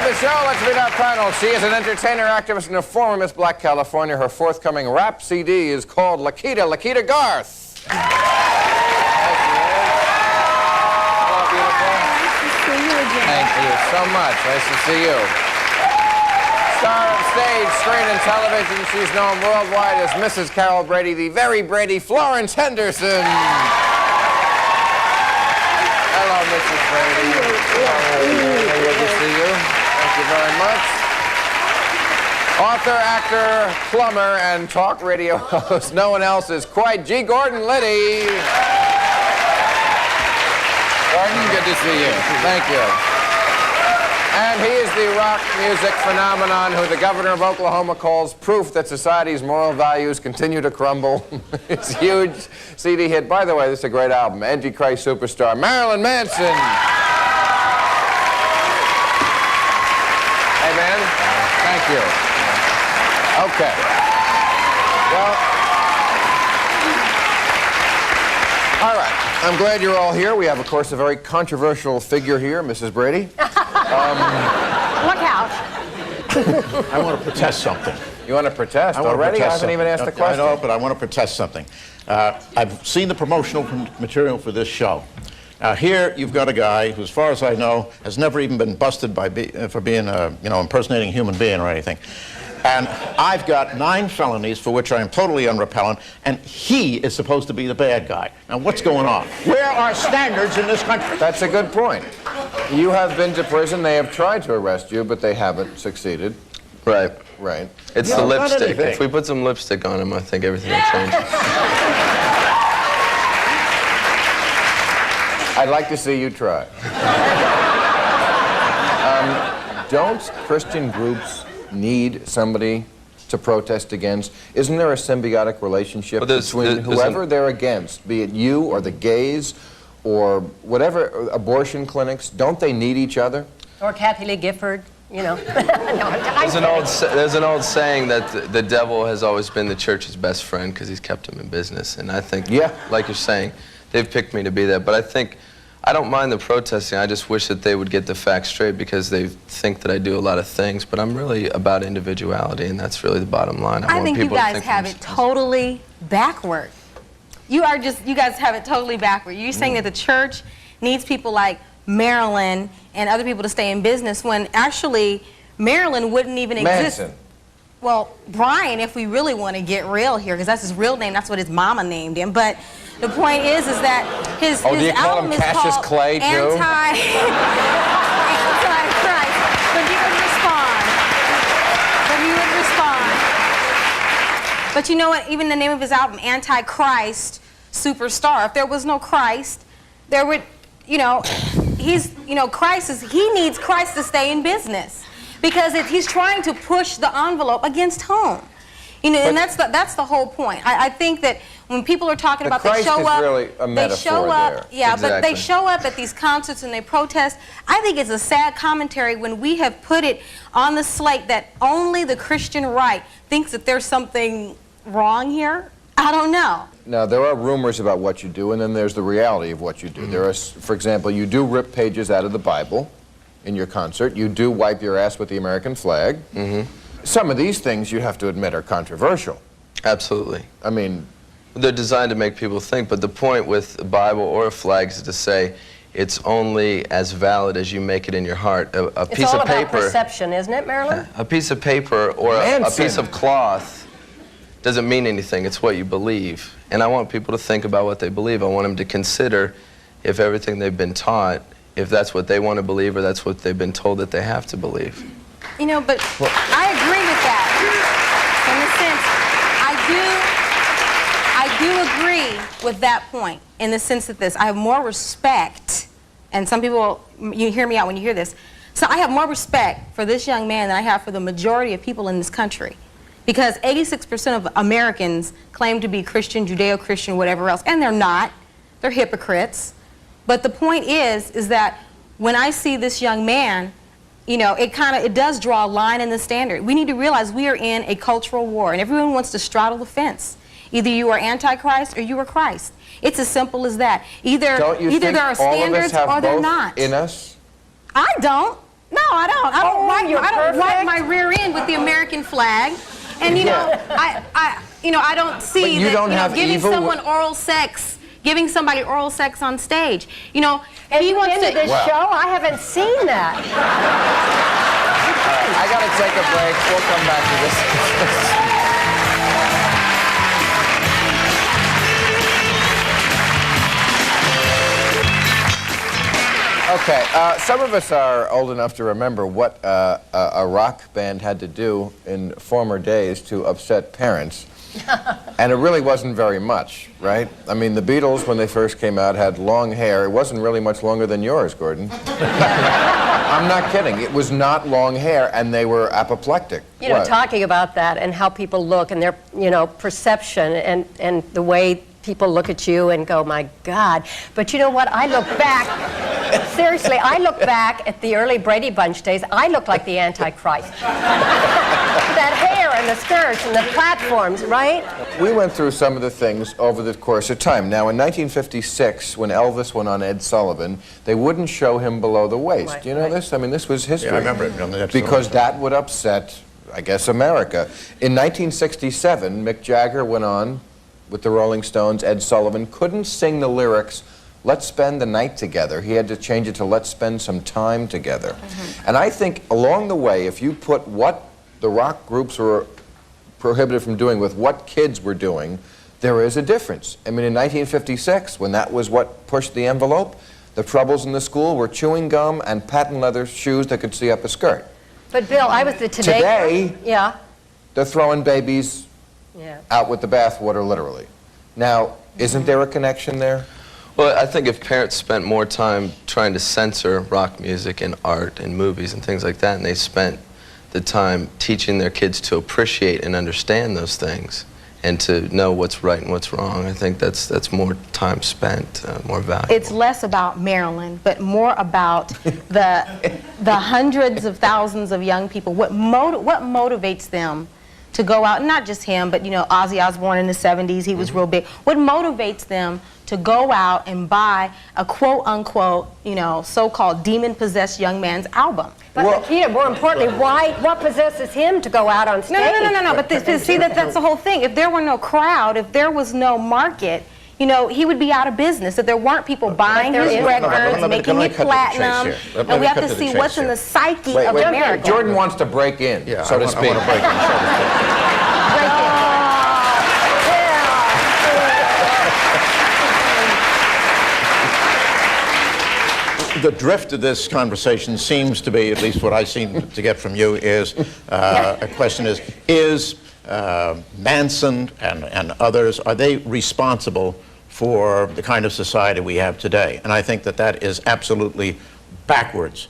the show, let's meet our panel. She is an entertainer, activist, and a former Miss Black California. Her forthcoming rap CD is called Lakita Garth. Hello, beautiful. Nice to see you again. Thank you so much. Nice to see you. Star of stage, screen, and television, she's known worldwide as Mrs. Carol Brady, the very Brady Florence Henderson. Hello, Mrs. Brady. Good to see you. Thank you very much. Author, actor, plumber, and talk radio host. No one else is quite G. Gordon Liddy. Gordon, good to see you. Thank you. And he is the rock music phenomenon who the governor of Oklahoma calls proof that society's moral values continue to crumble. It's a huge CD hit. By the way, this is a great album. Antichrist Superstar, Marilyn Manson. Hey, man. Thank you. Okay. Well, all right. I'm glad you're all here. We have, of course, a very controversial figure here, Mrs. Brady. Look out. I want to protest something. You want to protest already? I haven't even asked the question. I know, but I want to protest something. I've seen the promotional material for this show. Here you've got a guy who, as far as I know, has never even been busted for being, impersonating a human being or anything. And I've got 9 felonies for which I am totally unrepellent, and he is supposed to be the bad guy. Now, what's going on? Where are standards in this country? That's a good point. You have been to prison. They have tried to arrest you, but they haven't succeeded. Right. Right. It's the lipstick. If we put some lipstick on him, I think everything will change. I'd like to see you try. Don't Christian groups need somebody to protest against? Isn't there a symbiotic relationship between whoever they're against, be it you or the gays or whatever, abortion clinics? Don't they need each other? Or Kathy Lee Gifford, you know. There's an old saying that the devil has always been the church's best friend because he's kept him in business. And I think, like you're saying, they've picked me to be that. But I don't mind the protesting. I just wish that they would get the facts straight because they think that I do a lot of things. But I'm really about individuality, and that's really the bottom line. I think you guys have it totally backward. You guys have it totally backward. You're saying that the church needs people like Marilyn and other people to stay in business when actually Marilyn wouldn't even exist. Manson. Well, Brian, if we really want to get real here, because that's his real name, that's what his mama named him. But the point is that his album is called Clay, too? Antichrist. But he would respond. But you know what? Even the name of his album, Antichrist Superstar. If there was no Christ, there would, Christ he needs Christ to stay in business. Because he's trying to push the envelope against home. And that's the whole point. I think that when people are talking about Christ they show up, really a they show up, there. yeah, Exactly. but they show up at these concerts and they protest. I think it's a sad commentary when we have put it on the slate that only the Christian right thinks that there's something wrong here. I don't know. Now, there are rumors about what you do, and then there's the reality of what you do. There are, for example, you do rip pages out of the Bible in your concert. You do wipe your ass with the American flag. Some of these things, you have to admit, are controversial. Absolutely. I mean, they're designed to make people think, but the point with a Bible or a flag is to say it's only as valid as you make it in your heart. A piece of paper. It's all about perception, isn't it, Marilyn? A piece of paper or a piece of cloth doesn't mean anything. It's what you believe. And I want people to think about what they believe. I want them to consider if everything they've been taught, if that's what they want to believe or that's what they've been told that they have to believe. But I agree with that. In the sense, I do agree with that point, in the sense that I have more respect, and some people, you hear me out when you hear this, so I have more respect for this young man than I have for the majority of people in this country. Because 86% of Americans claim to be Christian, Judeo-Christian, whatever else, and they're not. They're hypocrites. But the point is that when I see this young man, it does draw a line in the standard. We need to realize we are in a cultural war, and everyone wants to straddle the fence. Either you are Antichrist or you are Christ. It's as simple as that. Either there are standards or they're not. In us? I don't. No, I don't. I don't wipe my rear end with the American flag. And you know, I don't see you that don't have giving evil someone oral sex, giving somebody oral sex on stage. You know, he wants to. This show, I haven't seen that. I got to take a break. We'll come back to this. Okay, some of us are old enough to remember what a rock band had to do in former days to upset parents. And it really wasn't very much, right? I mean, the Beatles, when they first came out, had long hair. It wasn't really much longer than yours, Gordon. I'm not kidding. It was not long hair, and they were apoplectic. You know, talking about that and how people look and their, you know, perception and the way people look at you and go, my God. But you know what? I look back, seriously, I look back at the early Brady Bunch days. I look like the Antichrist. That hair and the skirts and the platforms, right? We went through some of the things over the course of time. Now, in 1956, when Elvis went on Ed Sullivan, they wouldn't show him below the waist. Right, Do you know this? I mean, this was history. Yeah, I remember it on the Ed because Sullivan. that would upset, I guess, America. In 1967, Mick Jagger went on with the Rolling Stones. Ed Sullivan couldn't sing the lyrics, "Let's spend the night together." He had to change it to "Let's spend some time together." And I think along the way, if you put what the rock groups were prohibited from doing with what kids were doing, there is a difference. I mean, in 1956, when that was what pushed the envelope, the troubles in the school were chewing gum and patent leather shoes that could see up a skirt. But Bill, I was the Today, yeah. they're throwing babies Yeah. out with the bathwater, literally. Now, isn't there a connection there? Well, I think if parents spent more time trying to censor rock music and art and movies and things like that, and they spent the time teaching their kids to appreciate and understand those things and to know what's right and what's wrong, I think that's more time spent, more valuable. It's less about Marilyn, but more about the hundreds of thousands of young people. What motivates them to go out, not just him, but you know, Ozzy Osbourne in the 70s, he was real big. What motivates them to go out and buy a quote-unquote, you know, so-called demon-possessed young man's album? But Lakita, more importantly, what possesses him to go out on stage? No. But see, that's the whole thing. If there were no crowd, if there was no market, you know, he would be out of business. If there weren't people buying his records, making it platinum, and we have to see what's in the psyche of America. Jordan wants to break in, so to speak. I want to break in, so to speak. The drift of this conversation seems to be, at least what I seem to get from you, is a question is Manson and others, are they responsible for the kind of society we have today? And I think that is absolutely backwards.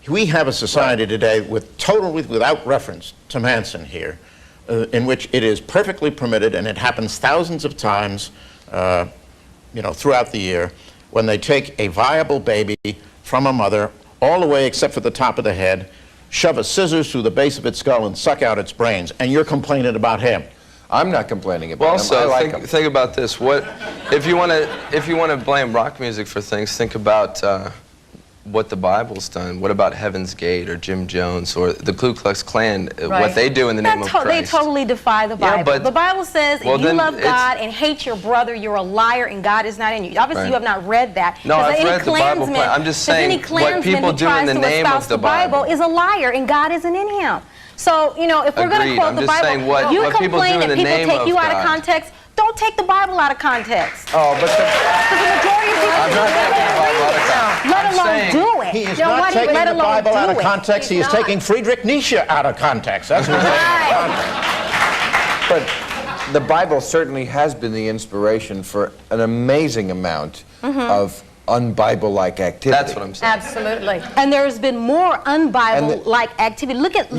We have a society today without reference to Manson here, in which it is perfectly permitted, and it happens thousands of times, you know, throughout the year, when they take a viable baby from a mother, all the way except for the top of the head, shove a scissors through the base of its skull and suck out its brains, and you're complaining about him. I'm not complaining about Well, him. I also, like him. think about this. What if you want to blame rock music for things? Think about what the Bible's done. What about Heaven's Gate or Jim Jones or the Ku Klux Klan? What they do in the name of Christ? They totally defy the Bible. Yeah, but the Bible says if you love God and hate your brother, you're a liar and God is not in you. Obviously, you have not read that. No, I've read the Bible. I'm just saying what people do in the name of the Bible is a liar and God isn't in him. So, you know, if we're going to quote the Bible, you complain that people take you out of context. Don't take the Bible out of context. Oh, but Because the majority of people I'm not taking the Bible out of context. let alone do it. He is not taking the Bible out of context. He is taking Friedrich Nietzsche out of context. That's what But the Bible certainly has been the inspiration for an amazing amount of un-Bible-like activity. That's what I'm saying. Absolutely. And there's been more un-Bible-like activity. Look at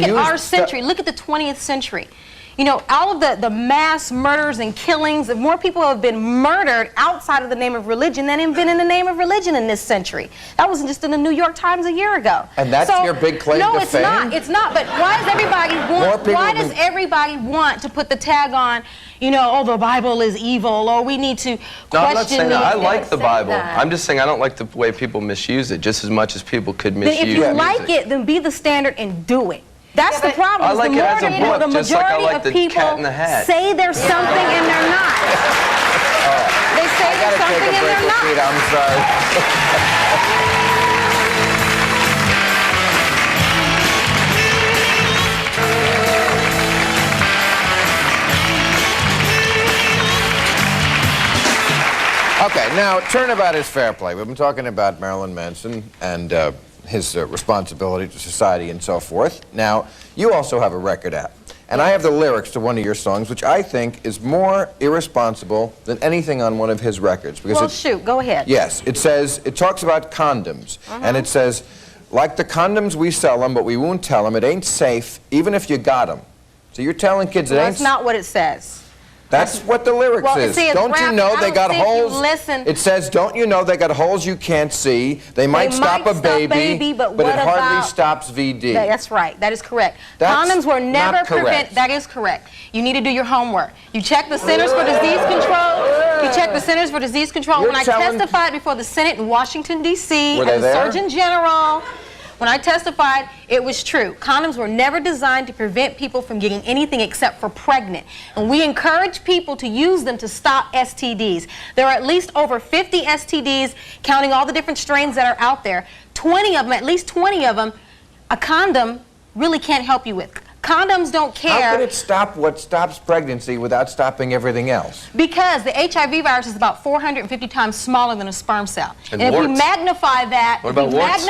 our century. Look at the 20th century. You know, all of the mass murders and killings, more people have been murdered outside of the name of religion than have been in the name of religion in this century. That was just in the New York Times a year ago. And that's your big claim to fame? No, it's not. It's not. But why does everybody want? Why does everybody want to put the tag on? You know, oh, the Bible is evil, or we need to question. No, I'm not saying that. I like the Bible. That. I'm just saying I don't like the way people misuse it, just as much as people could misuse it. If you like it, then be the standard and do it. That's the problem. I like it as a book, just like I like the Cat in the Hat. Say there's something and they're not. They say there's something and they're not. I'm sorry. Okay, now turnabout is fair play. We've been talking about Marilyn Manson and his responsibility to society and so forth. Now, you also have a record out. And I have the lyrics to one of your songs, which I think is more irresponsible than anything on one of his records. Because Well, shoot, go ahead. Yes, it says, it talks about condoms. And it says, like the condoms, we sell them, but we won't tell them. It ain't safe, even if you got them. So you're telling kids it ain't... That's not what it says. That's what the lyrics is. See, don't you know they got holes? Listen. It says, don't you know they got holes you can't see? They might stop a baby, but it hardly stops VD. That's right. That is correct. That's Condoms were never not correct. prevent. That is correct. You need to do your homework. You check the Centers for Disease Control. You check the Centers for Disease Control. When I testified before the Senate in Washington, D.C., as the Surgeon General, when I testified, it was true. Condoms were never designed to prevent people from getting anything except for pregnant. And we encourage people to use them to stop STDs. There are at least over 50 STDs, counting all the different strains that are out there. 20 of them, at least 20 of them, a condom really can't help you with. Condoms don't care. How can it stop what stops pregnancy without stopping everything else? Because the HIV virus is about 450 times smaller than a sperm cell. And if we magnify that, that's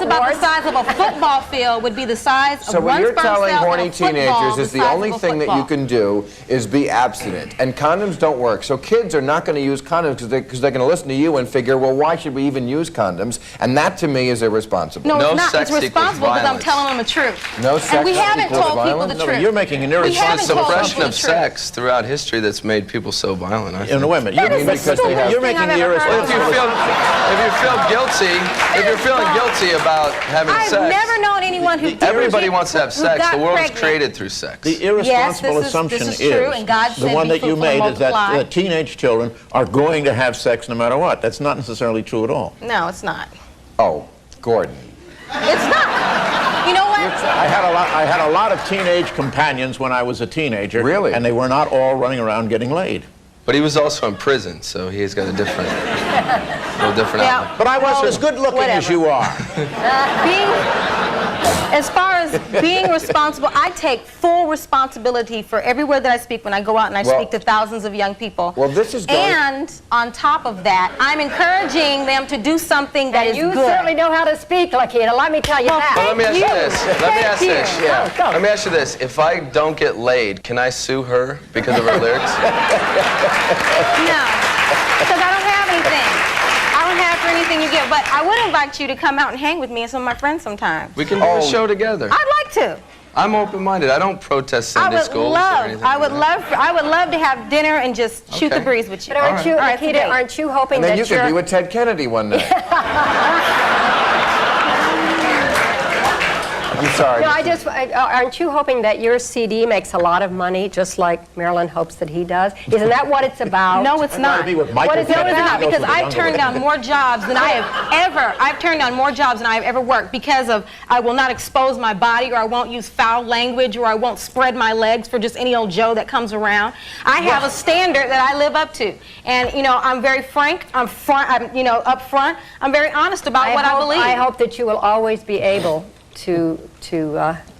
about the size of a football field, would be the size of one sperm cell. So what you're telling horny teenagers is the only thing that you can do is be abstinent. And condoms don't work. So kids are not going to use condoms because they're going to listen to you and figure, well, why should we even use condoms? And that to me is irresponsible. No, it's not. It's responsible because I'm telling them the truth. No sex. We haven't told people the truth. No, you're making an irresponsible suppression of sex throughout history that's made people so violent. I think. Wait a minute. You're making the irresponsible. If you're feeling guilty about having sex, I've never known anyone who everybody wants to have sex. The world is created through sex. The irresponsible assumption is the one that you made is that teenage children are going to have sex no matter what. That's not necessarily true at all. No, it's not. Oh, Gordon. It's not. You know what? I had a lot of teenage companions when I was a teenager. Really? And they were not all running around getting laid. But he was also in prison, so he's got a different outlook. But I wasn't as good looking as you are. As far as being responsible, I take full responsibility for every word that I speak when I go out and I speak to thousands of young people. Well, this is going... And on top of that, I'm encouraging them to do something that is good. You certainly know how to speak, Lakita. Let me tell you that. Well, let me ask you this. Let me ask you this. If I don't get laid, can I sue her because of her lyrics? No, because I don't have anything. I don't have for anything you get, but I would invite you to come out and hang with me and some of my friends sometime. We can do a show together. I'd like to. I'm open-minded. I don't protest Sunday schools or anything. I would love to have dinner and just shoot the breeze with you. But aren't you, Lakita, aren't you hoping that you're... And then you could be with Ted Kennedy one night. I'm sorry. No, aren't you hoping that your CD makes a lot of money, just like Marilyn hopes that he does? Isn't that what it's about? No, it's not. What is it about? Because I've turned down more jobs than I have ever worked because of I will not expose my body, or I won't use foul language, or I won't spread my legs for just any old Joe that comes around. I have a standard that I live up to, and I'm very frank. I'm up front. I'm very honest about what I believe. I hope that you will always be able to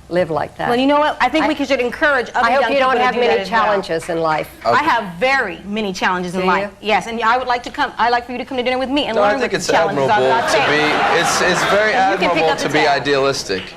live like that. Well, you know what? I think we should encourage other young people to do that. I hope you don't have many challenges in life. Okay. I have very many challenges in life. Yes, and I would like to come. I'd like for you to come to dinner with me and learn what the challenges are. It's very admirable to be idealistic.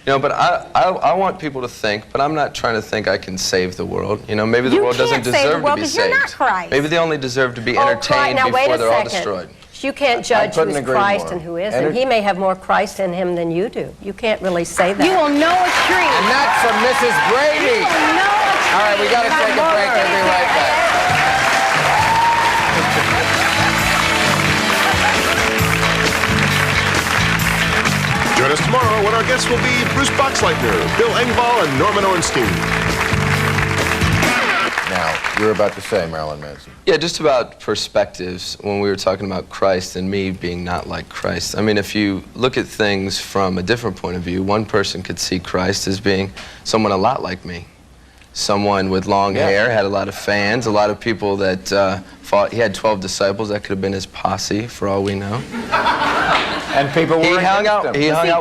But I want people to think, but I'm not trying to think I can save the world. Maybe the world doesn't deserve to be saved. You're not Christ. Maybe they only deserve to be entertained before they're all destroyed. You can't judge couldn't who's agree Christ more. and who isn't. And He may have more Christ in him than you do. You can't really say that. You will know a tree. And that's from Mrs. Brady. You will know a tree. All right, we got to take a break. We'll be right back. Join us tomorrow when our guests will be Bruce Boxleitner, Bill Engvall, and Norman Ornstein. Now, you were about to say Marilyn Manson. Yeah, just about perspectives when we were talking about Christ and me being not like Christ. I mean, if you look at things from a different point of view, one person could see Christ as being someone a lot like me. Someone with long hair, had a lot of fans, a lot of people that fought. He had 12 disciples. That could have been his posse, for all we know. And people were He hung out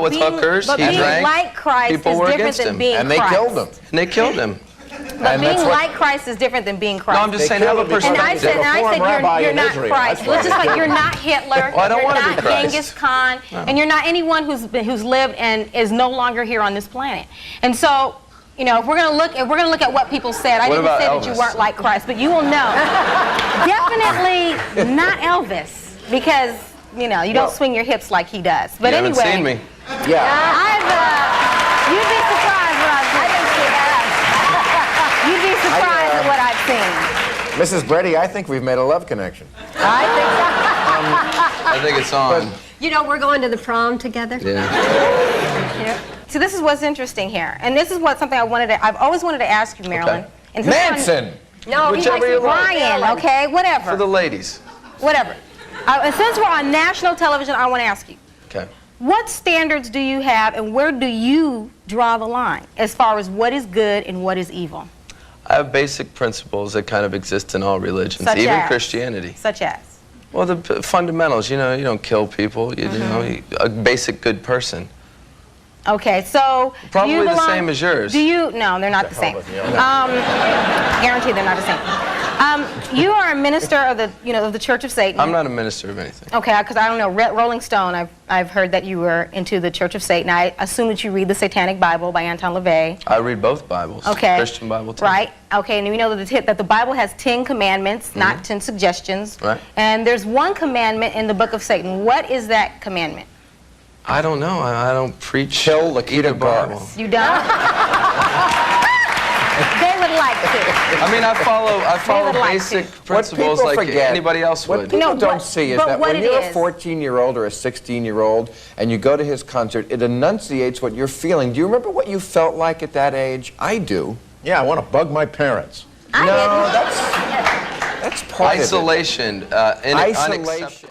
with being- hookers. But He being drank. like Christ People is were different against than him. being And they Christ. killed him. And they killed him. But And being that's what- like Christ is different than being Christ. No, I'm just saying have a killed him because And I perspective. said, you're not Christ. Well, just like you're not Hitler, Well, I don't you're wanna be not Christ. Genghis Khan, and you're not anyone who's lived and is no longer here on this planet. And so, you know, if we're gonna look at what people said, I What didn't about say that you Elvis? weren't like Christ, but you will know. Definitely not Elvis, because you know you don't swing your hips like he does. But You anyway, haven't seen me. Yeah. you'd be surprised what I've seen. You'd be surprised at what I've seen. Mrs. Brady, I think we've made a love connection. I think it's on. You know, we're going to the prom together. Yeah. So this is what's interesting here, and this is something I've always wanted to ask you, Marilyn. Okay. And since we're on- Manson! No, he Whichever likes you to like. Brian, okay, whatever. For the ladies. Whatever. And since we're on national television, I want to ask you, Okay. what standards do you have and where do you draw the line as far as what is good and what is evil? I have basic principles that kind of exist in all religions, Such even as? Christianity. Such as? Well, the fundamentals, you know, you don't kill people, you know, a basic good person. Okay, so Probably you the belong, same as yours. Do you? No, they're not the same. Guaranteed, they're not the same. You are a minister of the Church of Satan. I'm not a minister of anything. Okay, because I don't know. Rolling Stone, I've heard that you were into the Church of Satan. I assume that you read the Satanic Bible by Anton LaVey. I read both Bibles. Okay. Christian Bible too. Right. Okay, and we know that the Bible has 10 commandments, not 10 suggestions. Right. And there's one commandment in the book of Satan. What is that commandment? I don't know. I don't preach. Kill Lakita either Bible. Garth. You don't? They would like to. I mean, I follow would like basic to. principles people like forget, anybody else what would. people No, don't but- see is but that what when it you're a is- 14-year-old or a 16-year-old and you go to his concert, it enunciates what you're feeling. Do you remember what you felt like at that age? I do. Yeah, I want to bug my parents. I No, didn't. that's part Isolation. of it. Isolation.